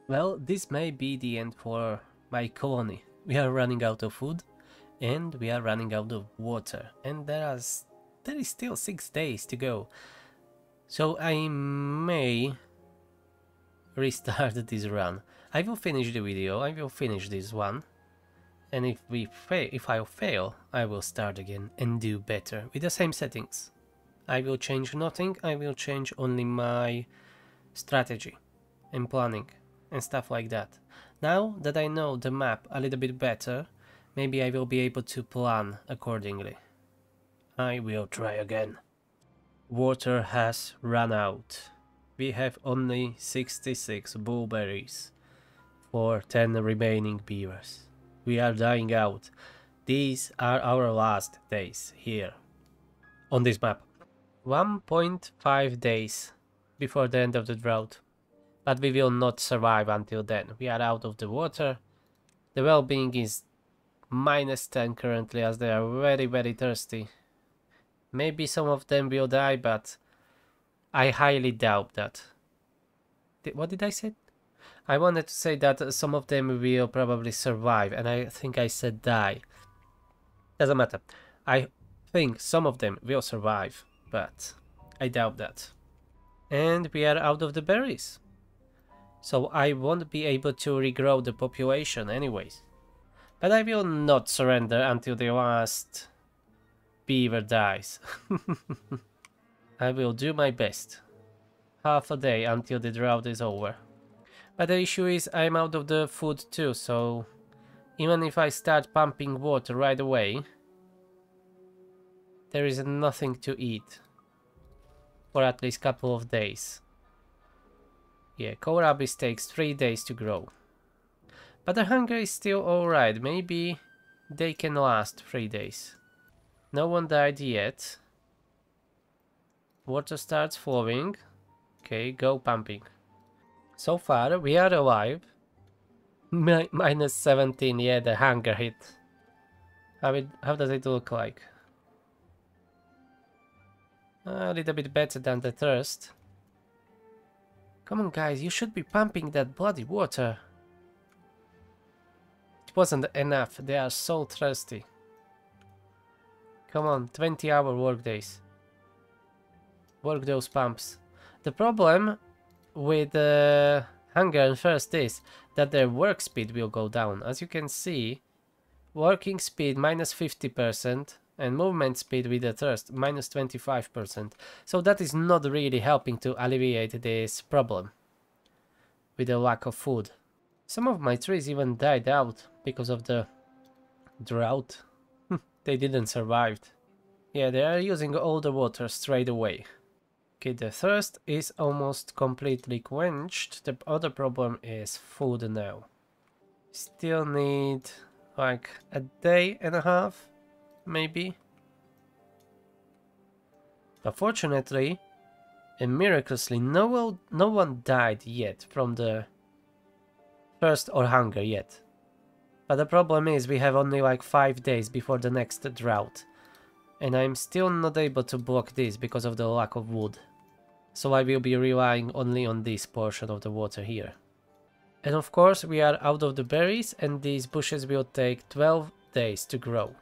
Well, this may be the end for my colony. We are running out of food and we are running out of water, and there is still 6 days to go. So I may restart this run. I will finish the video, I will finish this one, and if I fail, I will start again and do better with the same settings. I will change nothing, I will change only my strategy and planning and stuff like that. Now that I know the map a little bit better, maybe I will be able to plan accordingly. I will try again. Water has run out. We have only 66 blueberries for 10 remaining beavers. We are dying out. These are our last days here on this map. 1.5 days before the end of the drought. But we will not survive until then. We are out of the water. The well-being is -10 currently as they are very, very thirsty. Maybe some of them will die, but I highly doubt that. What did I say? I wanted to say that some of them will probably survive, and I think I said die. Doesn't matter. I think some of them will survive, but I doubt that. And we are out of the berries. So I won't be able to regrow the population anyways. But I will not surrender until the last beaver dies. I will do my best. Half a day until the drought is over. But the issue is I'm out of the food too, so even if I start pumping water right away, there is nothing to eat for at least a couple of days. Yeah, kohlrabi takes 3 days to grow. But the hunger is still alright, maybe they can last 3 days. No one died yet. Water starts flowing. Okay, go pumping. So far, we are alive. -17, yeah, the hunger hit. How does it look like? A little bit better than the thirst. Come on, guys, you should be pumping that bloody water. It wasn't enough, they are so thirsty. Come on, 20-hour workdays. Work those pumps. The problem with hunger and thirst is that their work speed will go down. As you can see, working speed -50% and movement speed with the thirst -25%. So that is not really helping to alleviate this problem with the lack of food. Some of my trees even died out because of the drought. They didn't survive. Yeah, they are using all the water straight away. Okay, the thirst is almost completely quenched. The other problem is food now. Still need like a day and a half, maybe. But fortunately and miraculously, no one died yet from the thirst or hunger yet. But the problem is we have only like 5 days before the next drought. And I'm still not able to block this because of the lack of wood. So I will be relying only on this portion of the water here. And of course we are out of the berries and these bushes will take 12 days to grow.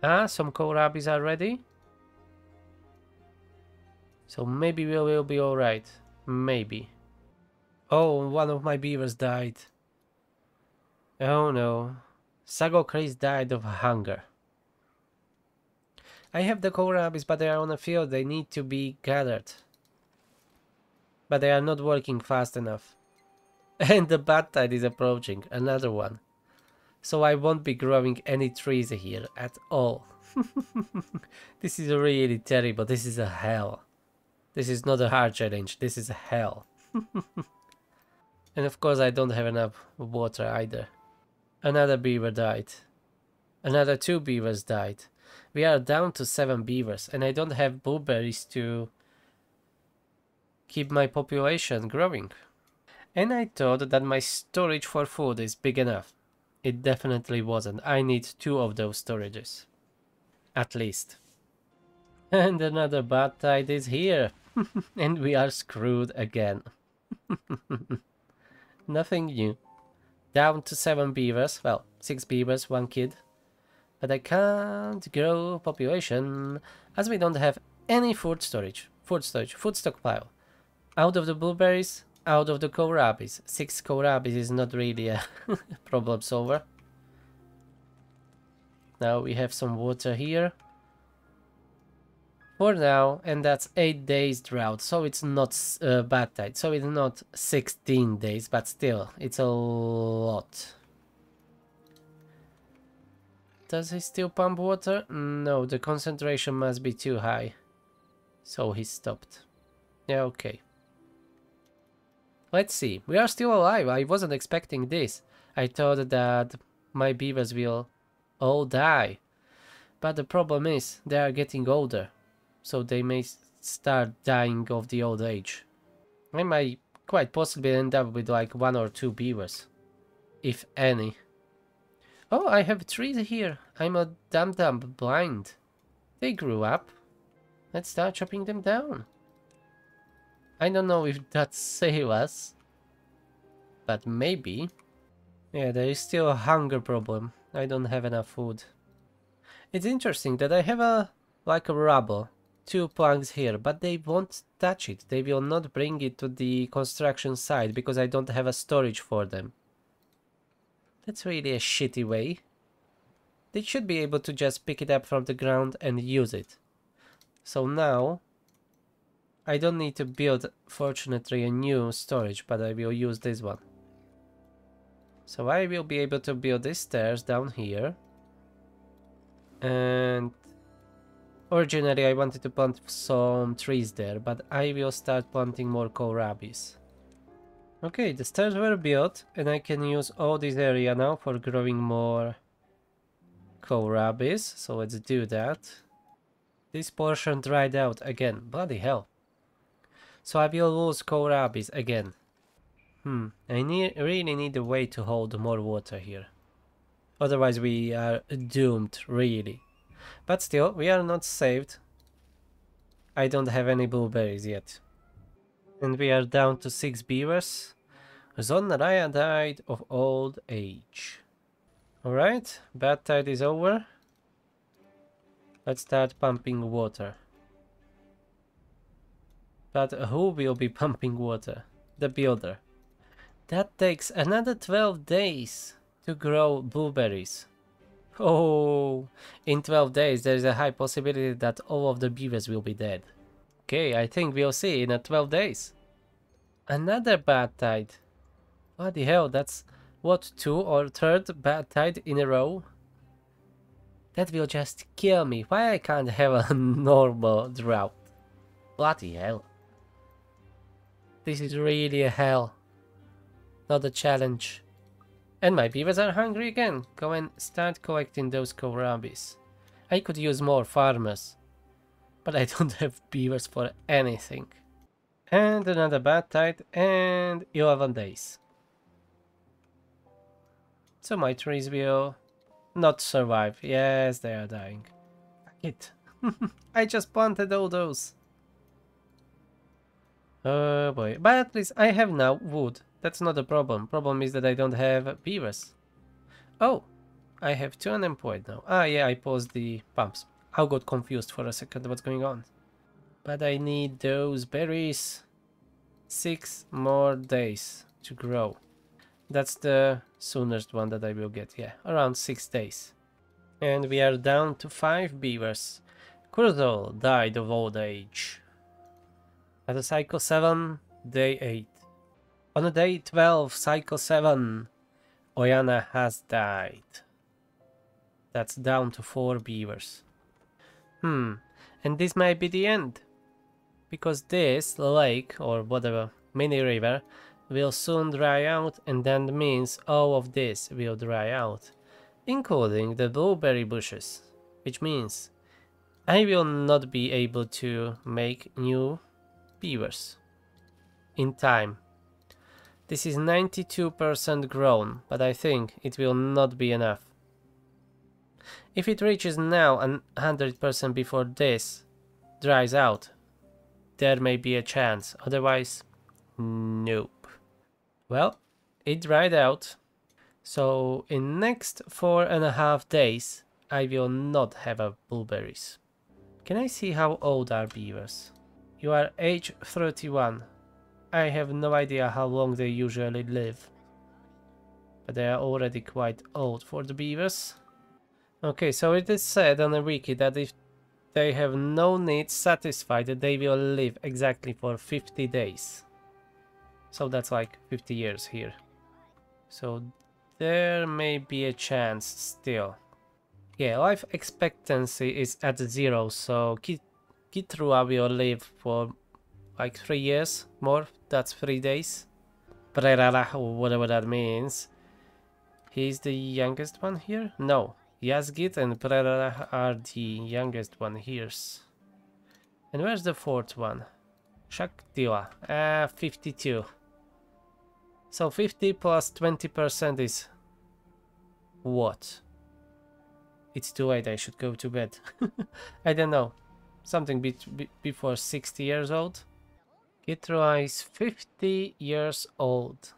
Some kohlrabis are ready. So maybe we will be alright. Maybe. Oh, one of my beavers died. Oh no. Sago Chris died of hunger. I have the kohlrabis, but they are on a field. They need to be gathered. But they are not working fast enough. And the Badtide is approaching. Another one. So I won't be growing any trees here at all. This is really terrible. This is a hell. This is not a hard challenge. This is a hell. And of course I don't have enough water either. Another beaver died. Another 2 beavers died. We are down to 7 beavers and I don't have blueberries to keep my population growing. And I thought that my storage for food is big enough. It definitely wasn't. I need 2 of those storages. At least. And another Badtide is here. And we are screwed again. Nothing new. Down to 7 beavers. Well, 6 beavers, 1 kid. But I can't grow population as we don't have any food storage. Food stockpile. Out of the blueberries, out of the kohlrabis. 6 kohlrabis is not really a problem solver. Now we have some water here. For now, and that's 8 days drought, so it's not Badtide. So it's not 16 days, but still, it's a lot. Does he still pump water? No, the concentration must be too high. So he stopped. Yeah, okay. Let's see. We are still alive. I wasn't expecting this. I thought that my beavers will all die. But the problem is, they are getting older, so they may start dying of the old age. I might quite possibly end up with like 1 or 2 beavers, if any. Oh, I have trees here. I'm a dumb blind. They grew up. Let's start chopping them down. I don't know if that saves us, but maybe. Yeah, there is still a hunger problem. I don't have enough food. It's interesting that I have a rubble, 2 planks here, but they won't touch it. They will not bring it to the construction site because I don't have a storage for them. That's really a shitty way. They should be able to just pick it up from the ground and use it. So now, I don't need to build, fortunately, a new storage, but I will use this one. So I will be able to build these stairs down here. And originally I wanted to plant some trees there, but I will start planting more kohlrabis. Okay, the stairs were built, and I can use all this area now for growing more kohlrabis, so let's do that. This portion dried out again, bloody hell. So I will lose kohlrabis again. I really need a way to hold more water here. Otherwise we are doomed, really. But still, we are not saved. I don't have any blueberries yet. And we are down to 6 beavers. Zonraya died of old age. Alright, Badtide is over. Let's start pumping water. But who will be pumping water? The builder. That takes another 12 days to grow blueberries. Oh, in 12 days there is a high possibility that all of the beavers will be dead. Okay, I think we'll see in 12 days. Another Badtide. What the hell, that's what, 2 or 3rd Badtide in a row? That will just kill me. Why I can't have a normal drought? Bloody hell. This is really a hell. Not a challenge. And my beavers are hungry again. Go and start collecting those kohlrabis. I could use more farmers, but I don't have beavers for anything. And another Badtide and 11 days. So my trees will not survive. Yes, they are dying. Fuck it. I just planted all those. Oh boy. But at least I have now wood. That's not a problem. Problem is that I don't have beavers. Oh, I have 2 unemployed now. Ah, yeah, I paused the pumps. I got confused for a second what's going on. But I need those berries. 6 more days to grow. That's the soonest one that I will get. Yeah, around 6 days. And we are down to 5 beavers. Kurzel died of old age. At a cycle 7, day 8. On day 12, cycle 7, Oyana has died. That's down to 4 beavers. And this might be the end. Because this lake, or whatever, mini river, will soon dry out, and then means all of this will dry out. Including the blueberry bushes. Which means I will not be able to make new beavers in time. This is 92% grown, but I think it will not be enough. If it reaches now 100% before this dries out, there may be a chance. Otherwise, nope. Well, it dried out. So in next 4.5 days, I will not have a blueberries. Can I see how old are beavers? You are age 31. I have no idea how long they usually live. But they are already quite old for the beavers. Okay, so it is said on the wiki that if they have no needs satisfied, they will live exactly for 50 days. So that's like 50 years here. So there may be a chance still. Yeah, life expectancy is at 0, so Kitrua will live for like 3 years more. That's 3 days. Whatever that means. He's the youngest one here? No. Yazgit and Prera are the youngest one here. And where's the fourth one? Shaktiwa. 52. So 50 plus 20% is what? It's too late, I should go to bed. I don't know. Something before 60 years old. Kitra is 50 years old.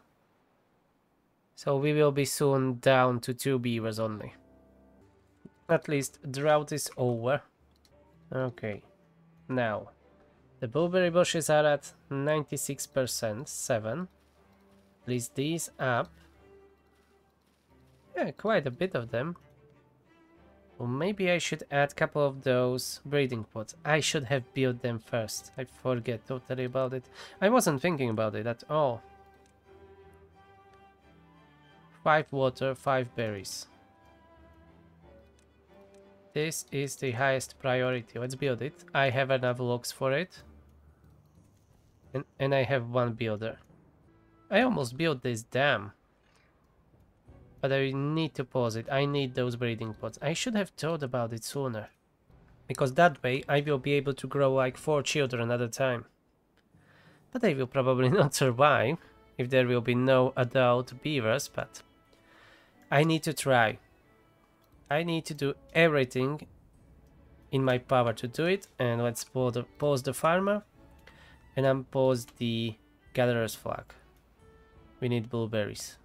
So we will be soon down to 2 beavers only. At least drought is over. Okay. Now, the blueberry bushes are at 96%, 7. List these up. Yeah, quite a bit of them. Well, maybe I should add a couple of those breeding pots. I should have built them first. I forget totally about it. I wasn't thinking about it at all. 5 water, 5 berries. This is the highest priority. Let's build it. I have enough logs for it. And I have 1 builder. I almost built this dam. But I need to pause it. I need those breeding pots. I should have thought about it sooner. Because that way I will be able to grow like 4 children at a time. But they will probably not survive if there will be no adult beavers, but I need to try. I need to do everything in my power to do it. And let's pause the farmer and unpause the gatherer's flag. We need blueberries.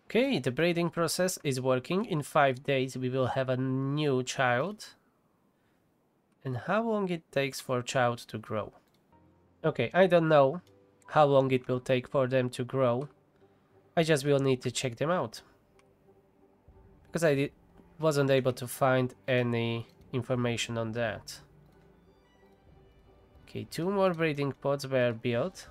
Okay, the breeding process is working. In 5 days we will have a new child. And how long it takes for a child to grow? Okay, I don't know how long it will take for them to grow. I just will need to check them out. Because I wasn't able to find any information on that. Okay, 2 more breeding pods were built.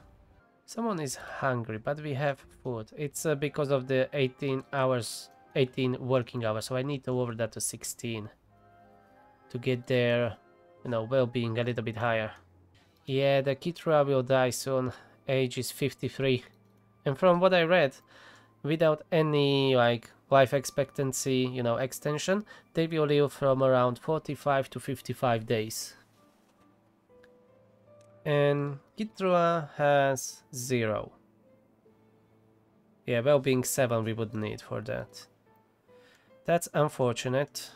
Someone is hungry, but we have food. It's because of the 18 working hours, so I need to lower that to 16 to get their, well-being a little bit higher. Yeah, the Kitra will die soon. Age is 53. And from what I read, without any life expectancy, extension, they will live from around 45 to 55 days. And Kitra has 0. Yeah, well-being 7 we would need for that. That's unfortunate.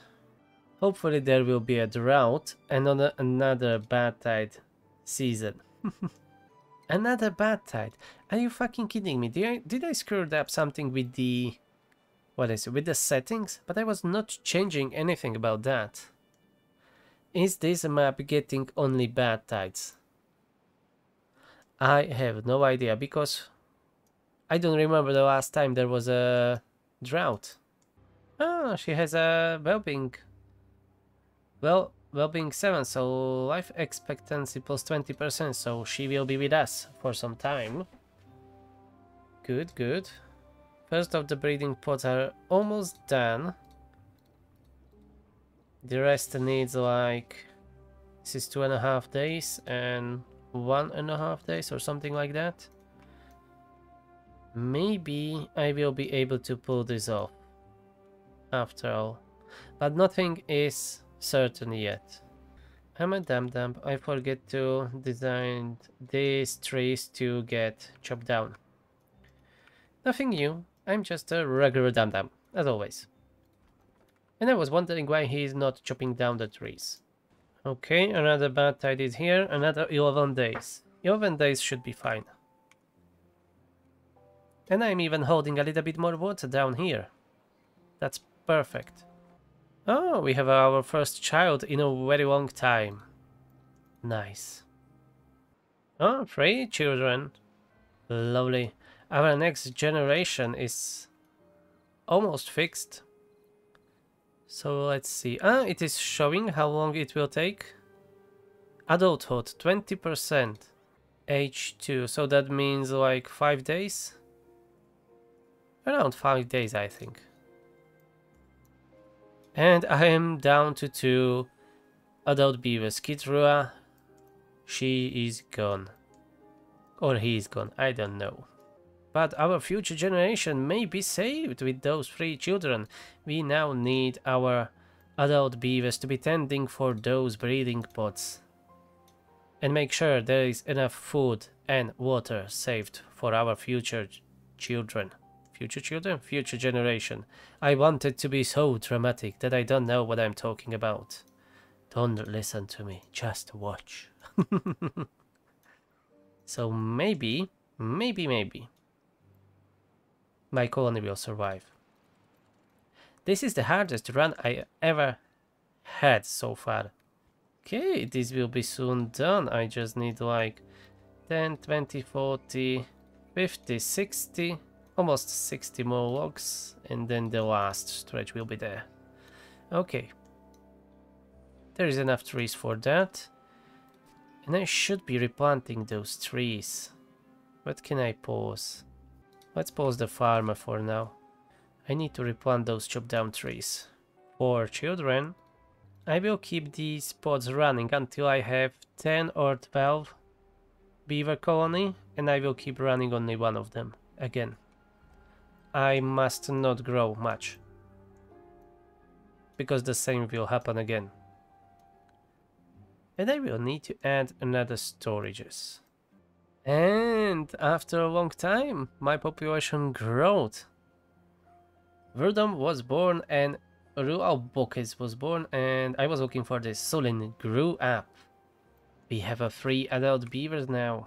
Hopefully there will be a drought and another Badtide season. Another Badtide. Are you fucking kidding me? Did I screw up something with the... what is it? With the settings? But I was not changing anything about that. Is this map getting only Badtides? I have no idea, because I don't remember the last time there was a drought. Ah, she has a well-being 7, so life expectancy plus 20%, so she will be with us for some time. Good, good. First of the breeding pods are almost done. The rest needs this is 2.5 days and 1.5 days or something like that. Maybe I will be able to pull this off after all, but nothing is certain yet. I'm a dam. I forget to design these trees to get chopped down. Nothing new. I'm just a regular dam, as always. And I was wondering why he is not chopping down the trees. Okay, another Badtide is here. Another 11 days. 11 days should be fine. And I'm even holding a little bit more water down here. That's perfect. Oh, we have our first child in a very long time. Nice. Oh, 3 children. Lovely. Our next generation is almost fixed. So let's see. Ah, it is showing how long it will take. Adulthood, 20%. Age 2, so that means 5 days? Around 5 days, I think. And I am down to 2 adult beavers. Kitrua, she is gone. Or he is gone, I don't know. but our future generation may be saved with those 3 children. We now need our adult beavers to be tending for those breeding pods and make sure there is enough food and water saved for our future children. Future children? Future generation. I want it to be so dramatic that I don't know what I'm talking about. Don't listen to me, just watch. So maybe my colony will survive. This is the hardest run I ever had so far. Okay, this will be soon done. I just need like 10, 20, 40, 50, 60, almost 60 more logs, and then the last stretch will be there. Okay. There is enough trees for that. And I should be replanting those trees. What can I pause? Let's pause the farmer for now. I need to replant those chopped down trees. For children, I will keep these pods running until I have 10 or 12 beaver colony, and I will keep running only one of them again. I must not grow much, because the same will happen again. And I will need to add another storages. And after a long time, my population growed. Verdom was born and Rualbokis was born, and I was looking for this. Solin grew up. We have a 3 adult beavers now.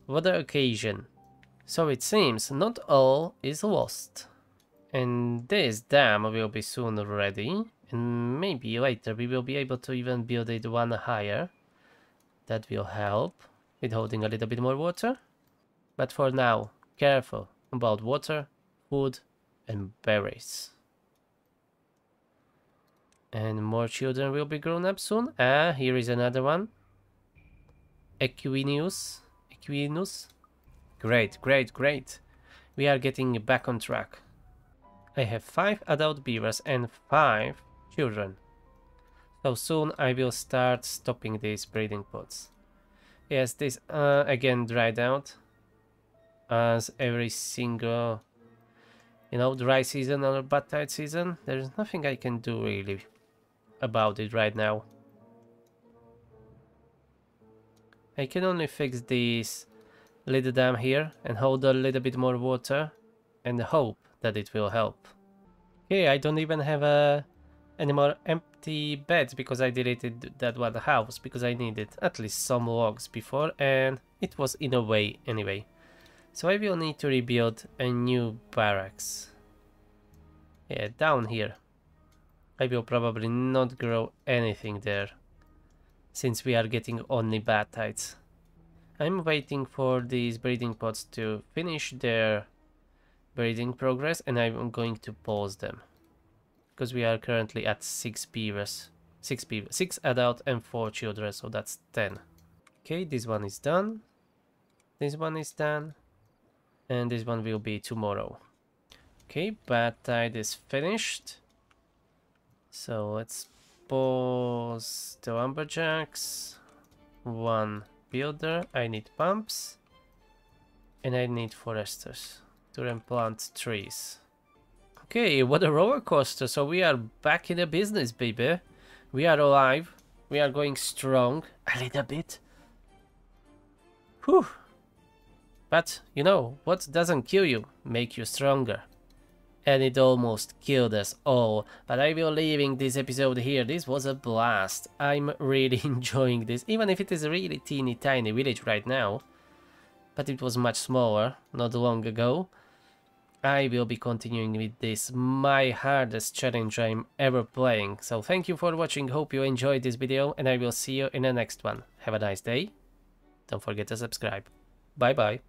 What an occasion. So it seems not all is lost. And this dam will be soon ready. And maybe later we will be able to even build it one higher. That will help with holding a little bit more water. But for now, careful about water, food and berries. And more children will be grown up soon. Ah, here is another one. Equinus. Great, great, great. We are getting back on track. I have 5 adult beavers and 5 children. So soon I will start stopping these breeding pods. Yes, this again dried out. As every single, dry season or Badtide season, there's nothing I can do really about it right now. I can only fix this little dam here and hold a little bit more water and hope that it will help. Okay, I don't even have any more empty beds because I deleted that one house because I needed at least some logs before, and it was in a way anyway. So I will need to rebuild a new barracks. Yeah, down here. I will probably not grow anything there, since we are getting only Badtides. I'm waiting for these breeding pods to finish their breeding progress, and I'm going to pause them. Because we are currently at 6 beavers. 6 adult and 4 children, so that's 10. Okay, this one is done. This one is done. And this one will be tomorrow. Okay, Badtide is finished. So let's pause the lumberjacks. 1 builder. I need pumps. And I need foresters to replant trees. Okay, what a roller coaster. So we are back in the business, baby. We are alive. We are going strong. A little bit. Whew. But, what doesn't kill you, make you stronger. And it almost killed us all. But I will leaving this episode here. This was a blast. I'm really enjoying this. Even if it is a really teeny tiny village right now. But it was much smaller not long ago. I will be continuing with this, my hardest challenge I'm ever playing. So thank you for watching. Hope you enjoyed this video. And I will see you in the next one. Have a nice day. Don't forget to subscribe. Bye bye.